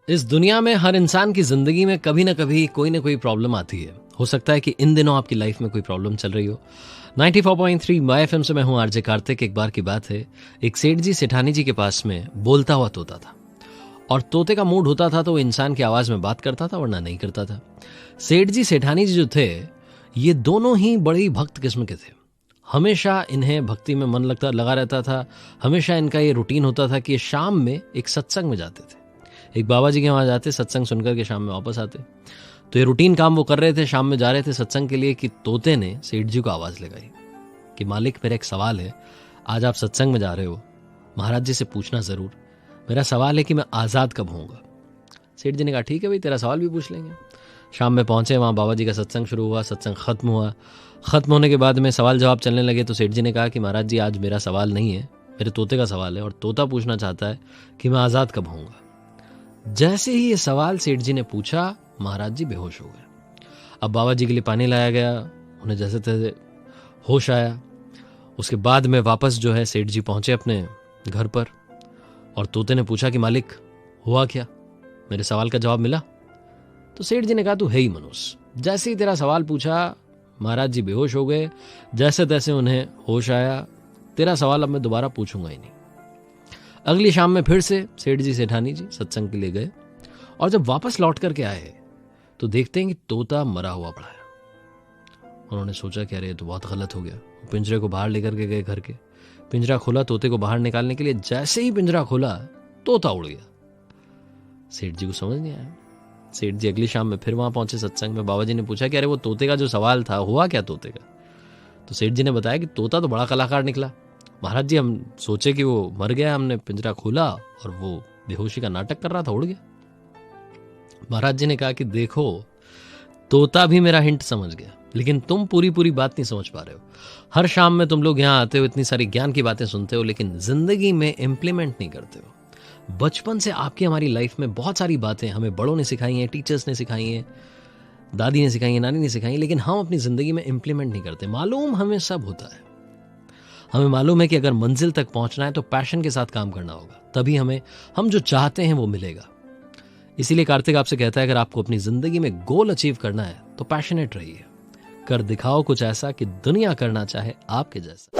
इस दुनिया में हर इंसान की जिंदगी में कभी ना कभी कोई ना कोई प्रॉब्लम आती है। हो सकता है कि इन दिनों आपकी लाइफ में कोई प्रॉब्लम चल रही हो। 94.3 माय एफएम से मैं हूं आरजे कार्तिक। एक बार की बात है, एक सेठ जी सेठानी जी के पास में बोलता हुआ तोता था। और तोते का मूड होता था तो वो इंसान की आवाज में बात करता था, वरना नहीं करता था। सेठ जी सेठानी जी जो थे, ये दोनों ही बड़े ही भक्त किस्म के थे। हमेशा इन्हें भक्ति में मन लगा रहता था। हमेशा इनका ये रूटीन होता था कि ये शाम में एक सत्संग में जाते थे। एक बाबा जी के वहाँ जाते, सत्संग सुनकर के शाम में वापस आते। तो ये रूटीन काम वो कर रहे थे, शाम में जा रहे थे सत्संग के लिए कि तोते ने सेठ जी को आवाज़ लगाई कि मालिक, मेरा एक सवाल है। आज आप सत्संग में जा रहे हो, महाराज जी से पूछना ज़रूर। मेरा सवाल है कि मैं आज़ाद कब होऊंगा। सेठ जी ने कहा ठीक है भाई, तेरा सवाल भी पूछ लेंगे। शाम में पहुंचे, वहाँ बाबा जी का सत्संग शुरू हुआ। सत्संग खत्म हुआ। खत्म होने के बाद में सवाल जवाब चलने लगे। तो सेठ जी ने कहा कि महाराज जी, आज मेरा सवाल नहीं है, मेरे तोते का सवाल है। और तोता पूछना चाहता है कि मैं आज़ाद कब होऊंगा। जैसे ही ये सवाल सेठ जी ने पूछा, महाराज जी बेहोश हो गए। अब बाबा जी के लिए पानी लाया गया, उन्हें जैसे तैसे होश आया। उसके बाद में वापस जो है सेठ जी पहुंचे अपने घर पर। और तोते ने पूछा कि मालिक, हुआ क्या, मेरे सवाल का जवाब मिला? तो सेठ जी ने कहा, तू है ही मनुष्य। जैसे ही तेरा सवाल पूछा, महाराज जी बेहोश हो गए। जैसे तैसे उन्हें होश आया। तेरा सवाल अब मैं दोबारा पूछूंगा ही नहीं। अगली शाम में फिर से सेठ जी सेठानी जी सत्संग के लिए गए। और जब वापस लौट करके आए तो देखते हैं कि तोता मरा हुआ पड़ा है। उन्होंने सोचा कि अरे ये तो बहुत गलत हो गया। पिंजरे को बाहर लेकर के गए घर के। पिंजरा खोला तोते को बाहर निकालने के लिए। जैसे ही पिंजरा खोला, तोता उड़ गया। सेठ जी को समझ नहीं आया। सेठ जी अगली शाम में फिर वहां पहुंचे सत्संग में। बाबा जी ने पूछा कि अरे वो तोते का जो सवाल था, हुआ क्या तोते का? तो सेठ जी ने बताया कि तोता तो बड़ा कलाकार निकला। महाराज जी, हम सोचे कि वो मर गया, हमने पिंजरा खोला और वो बेहोशी का नाटक कर रहा था, उड़ गया। महाराज जी ने कहा कि देखो, तोता भी मेरा हिंट समझ गया, लेकिन तुम पूरी पूरी बात नहीं समझ पा रहे हो। हर शाम में तुम लोग यहाँ आते हो, इतनी सारी ज्ञान की बातें सुनते हो, लेकिन जिंदगी में इंप्लीमेंट नहीं करते हो। बचपन से आपकी हमारी लाइफ में बहुत सारी बातें हमें बड़ों ने सिखाई हैं, टीचर्स ने सिखाई हैं, दादी ने सिखाई है, नानी ने सिखाई, लेकिन हम अपनी जिंदगी में इंप्लीमेंट नहीं करते। मालूम हमें सब होता है। हमें मालूम है कि अगर मंजिल तक पहुंचना है तो पैशन के साथ काम करना होगा, तभी हम जो चाहते हैं वो मिलेगा। इसीलिए कार्तिक आपसे कहता है, अगर आपको अपनी जिंदगी में गोल अचीव करना है तो पैशनेट रहिए। कर दिखाओ कुछ ऐसा कि दुनिया करना चाहे आपके जैसा।